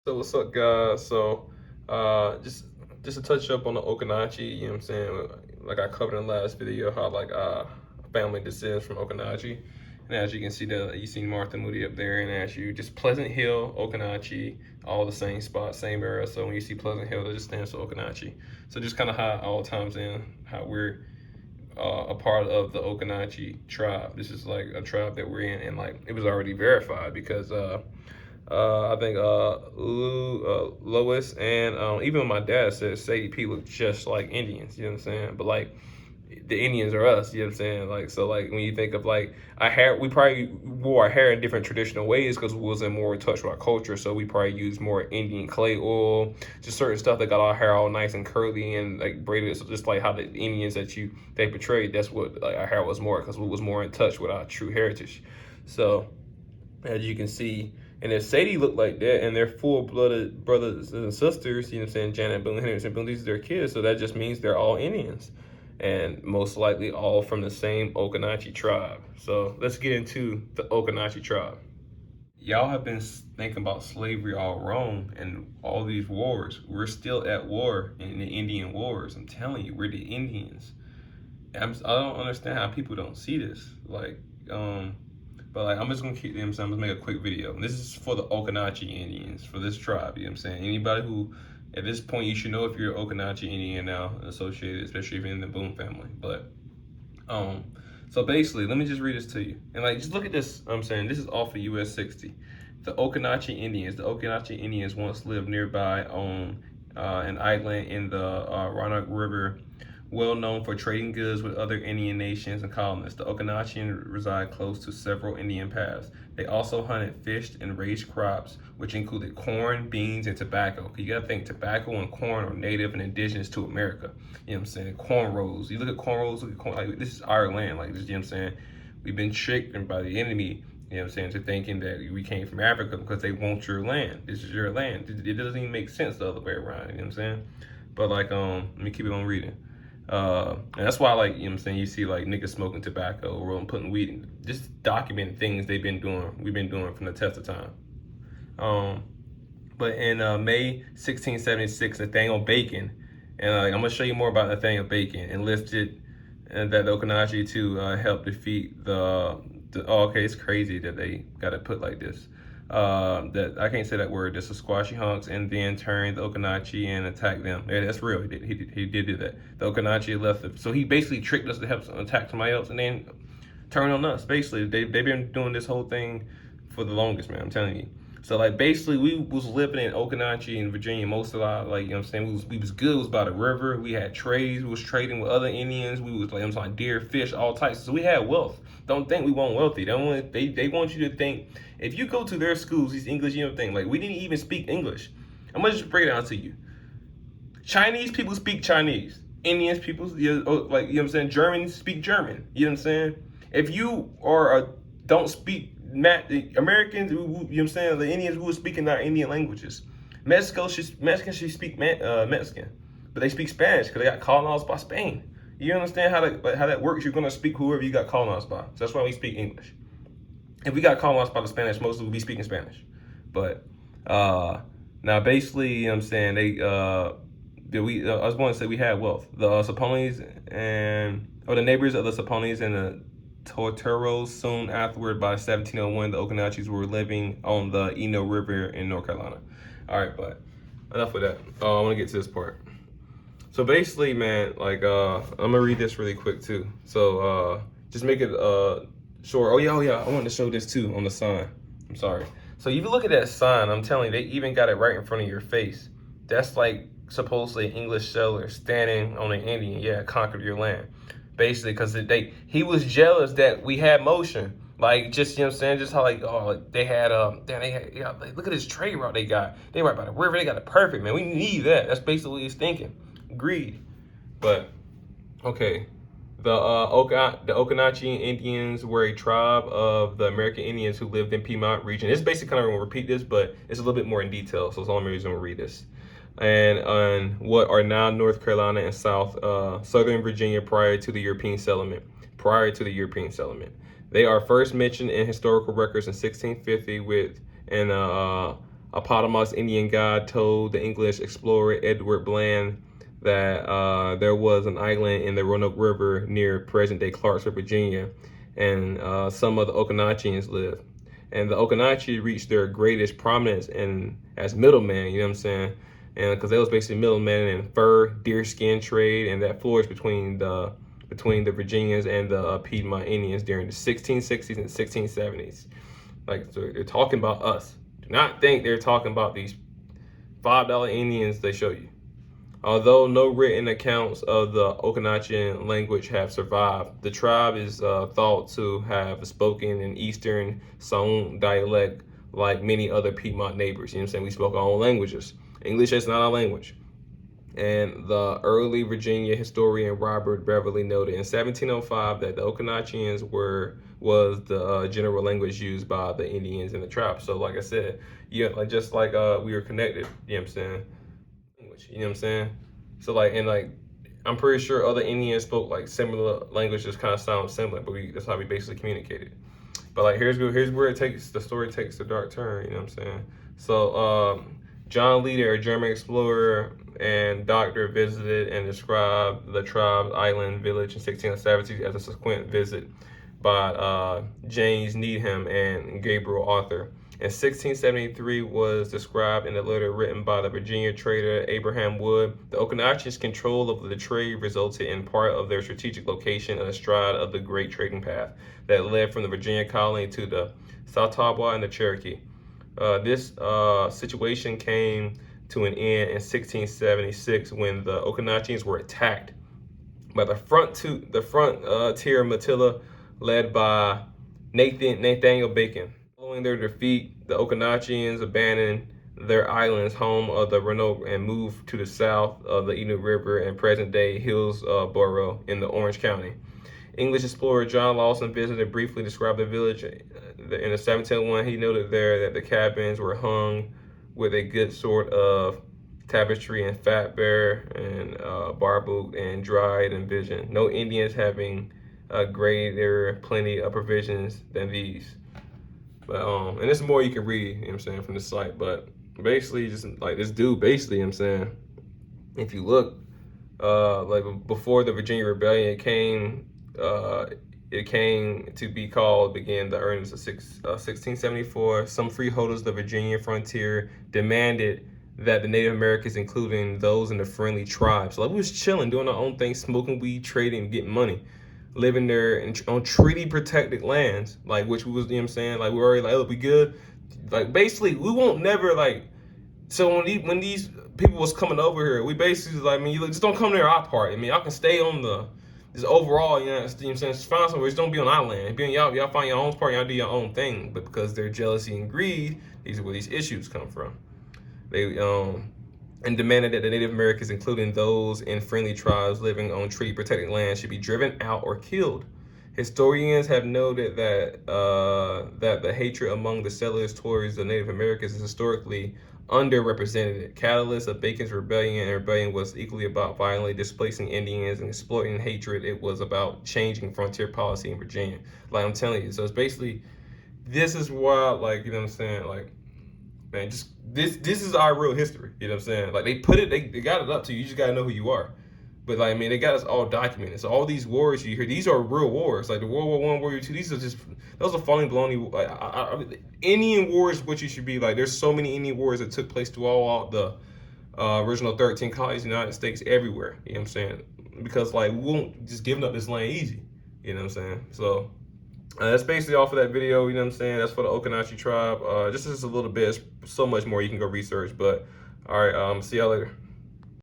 So what's up, guys? So, just to touch up on the Okanachi, you know what I'm saying? Like I covered in the last video, how like family descends from Okanachi, and as you can see, you see Martha Moody up there, and as you just Pleasant Hill, Okanachi, all the same spot, same area. So when you see Pleasant Hill, that just stands for Okanachi. So just kind of how all times in how we're a part of the Okanachi tribe. This is like a tribe that we're in, and like it was already verified because I think Lois and even my dad said Sadie P look just like Indians. You know what I'm saying? But like the Indians are us. You know what I'm saying? Like so, like when you think of like our hair, we probably wore our hair in different traditional ways because we wasn't more in touch with our culture. So we probably used more Indian clay oil, just certain stuff that got our hair all nice and curly and like braided. So just like how the Indians they portrayed, that's what like our hair was more because we was more in touch with our true heritage. So as you can see. And if Sadie looked like that, and they're full-blooded brothers and sisters, you know what I'm saying, Janet Boone, Henderson Boone, these are their kids, so that just means they're all Indians. And most likely all from the same Okanachi tribe. So let's get into the Okanachi tribe. Y'all have been thinking about slavery all wrong and all these wars. We're still at war in the Indian wars. I'm telling you, we're the Indians. I don't understand how people don't see this. But like, I'm just gonna keep them. I'm gonna make a quick video. And this is for the Okanachi Indians, for this tribe. You know what I'm saying? Anybody who, at this point, you should know if you're an Okanachi Indian now, associated, especially if you're in the Boone family. But, so basically, let me just read this to you. And like, just look at this. I'm saying this is off of US 60. The Okanachi Indians. The Okanachi Indians once lived nearby on an island in the Roanoke River, well known for trading goods with other Indian nations and colonists. The Okanachi reside close to several Indian paths. They also hunted, fished, and raised crops, which included corn, beans, and tobacco. You gotta think tobacco and corn are native and indigenous to America. You know what I'm saying? Cornrows. You look at cornrows, look at corn, like this is our land. Like this, you know what I'm saying? We've been tricked by the enemy, you know what I'm saying, to thinking that we came from Africa because they want your land. This is your land. It doesn't even make sense the other way around, you know what I'm saying? But like, let me keep it on reading. And that's why, like, you know what I'm saying, you see like niggas smoking tobacco, rolling, putting weed in, just documenting things we've been doing from the test of time. But in May 1676, Nathaniel Bacon, and like, I'm gonna show you more about Nathaniel Bacon, enlisted and that the Okanachi to help defeat oh, okay, it's crazy that they got it put like this. That I can't say that word. This is squashy hunks, and then turned the Okanachi and attacked them. Yeah, that's real. He did do that. The Okanachi left it. So he basically tricked us to help attack somebody else, and then turn on us. Basically, they've been doing this whole thing for the longest, man. I'm telling you. So like basically we was living in Okanachi in Virginia most of our, like, you know what I'm saying, we was good. It was by the river. We had trades. We was trading with other Indians. We was like, I'm saying, deer, fish, all types. So we had wealth. Don't think we weren't wealthy. They want you to think if you go to their schools, these English, you know, thing, like we didn't even speak English. I'm gonna just break it down to you. Chinese people speak Chinese. Indians people, like, you know what I'm saying, Germans speak German. You know what I'm saying? If you don't speak Americans, you know what I'm saying, the Indians who are speaking our Indian languages. Mexicans should speak Mexican, but they speak Spanish because they got colonized by Spain. You understand how that works? You're gonna speak whoever you got colonized by. So that's why we speak English. If we got colonized by the Spanish, mostly we'll be speaking Spanish. But now basically, you know what I'm saying, I was going to say we had wealth. The Saponis the neighbors of the Saponis and the Torteros soon afterward, by 1701, the Okanachis were living on the Eno River in North Carolina. All right, but enough of that. I want to get to this part. So basically, man, like, I'm gonna read this really quick too. So just make it short. Oh yeah, I wanted to show this too on the sign. I'm sorry. So if you look at that sign, I'm telling you, they even got it right in front of your face. That's like supposedly an English settler standing on an Indian. Yeah, conquered your land. Basically, because he was jealous that we had motion. Like, just, you know what I'm saying, just how, like, oh, they had, yeah, like, look at this trade route they got. They right by the river, they got it perfect, man. We need that. That's basically what he's thinking. Greed. But, okay. The Okanachi Indians were a tribe of the American Indians who lived in Piedmont region. It's basically kind of going to repeat this, but it's a little bit more in detail, so it's the only reason we'll read this. And on what are now North Carolina and southern Virginia prior to the European settlement. They are first mentioned in historical records in 1650 with an eponymous Indian guide told the English explorer Edward Bland that there was an island in the Roanoke River near present-day Clarksville, Virginia, and some of the Okanachians lived. And the Okanachi reached their greatest prominence as middlemen, you know what I'm saying? And because they was basically middlemen in fur, deerskin trade, and that flourished between the Virginians and the Piedmont Indians during the 1660s and 1670s. Like, so they're talking about us. Do not think they're talking about these $5 Indians they show you. Although no written accounts of the Okanachian language have survived, the tribe is thought to have spoken an Eastern Samoan dialect like many other Piedmont neighbors. You know what I'm saying? We spoke our own languages. English is not our language. And the early Virginia historian Robert Beverly noted in 1705 that the Okanachians was the general language used by the Indians in the tribe. So like I said, yeah, like just like we were connected, you know what I'm saying? You know what I'm saying? So like, and like, I'm pretty sure other Indians spoke like similar languages, kind of sound similar, but that's how we basically communicated. But like, here's where the story takes a dark turn. You know what I'm saying? So John Leader, a German explorer and doctor, visited and described the tribe's island village in 1670 as a subsequent visit by James Needham and Gabriel Arthur. In 1673 was described in a letter written by the Virginia trader Abraham Wood. The Okanachians' control of the trade resulted in part of their strategic location astride of the great trading path that led from the Virginia colony to the Chautauqua and the Cherokee. This situation came to an end in 1676 when the Okanachians were attacked by the frontier Matilla led by Nathaniel Bacon. Following their defeat, the Okanachians abandoned their islands home of the Roanoke and moved to the south of the Eno River and present-day Hillsborough in the Orange County. English explorer John Lawson visited briefly described the village. In the 1701, he noted there that the cabins were hung with a good sort of tapestry and fat bear and barbecue and dried and vision. No Indians having greater plenty of provisions than these. But and there's more you can read, you know what I'm saying, from this site. But basically, just like this dude, basically, you know what I'm saying, if you look, like before the Virginia Rebellion it came to be called, began the earnings of 1674. Some freeholders of the Virginia frontier demanded that the Native Americans, including those in the friendly tribes, like we was chilling, doing our own thing, smoking weed, trading, getting money, living there on treaty protected lands, like which we was, you know what I'm saying, like we were already like, oh, we good, like basically we won't never like. So when these people was coming over here, we basically was like, I mean, you just don't come near our part. I mean, y'all can stay on this overall, you know what I'm saying, just find somewhere, just don't be on our land. Y'all find your own part, y'all do your own thing. But because their jealousy and greed, these are where these issues come from. They and demanded that the Native Americans, including those in friendly tribes living on treaty-protected land, should be driven out or killed. Historians have noted that that the hatred among the settlers towards the Native Americans is historically underrepresented. Catalyst of Bacon's rebellion was equally about violently displacing Indians and exploiting hatred. It was about changing frontier policy in Virginia. Like I'm telling you, so it's basically, this is why, like, you know what I'm saying, like, man, just this is our real history. You know what I'm saying? Like they got it up to you. You just gotta know who you are. But like, I mean, they got us all documented. So all these wars you hear, these are real wars. Like the World War I, World War II, these are just, those are falling baloney. Like Indian wars, what you should be like. There's so many Indian wars that took place through all the original 13 colonies in the United States, everywhere. You know what I'm saying? Because like we won't just giving up this land easy. You know what I'm saying? So that's basically all for that video. You know what I'm saying? That's for the Okanachi tribe. Just a little bit. There's so much more you can go research. But all right, see y'all later.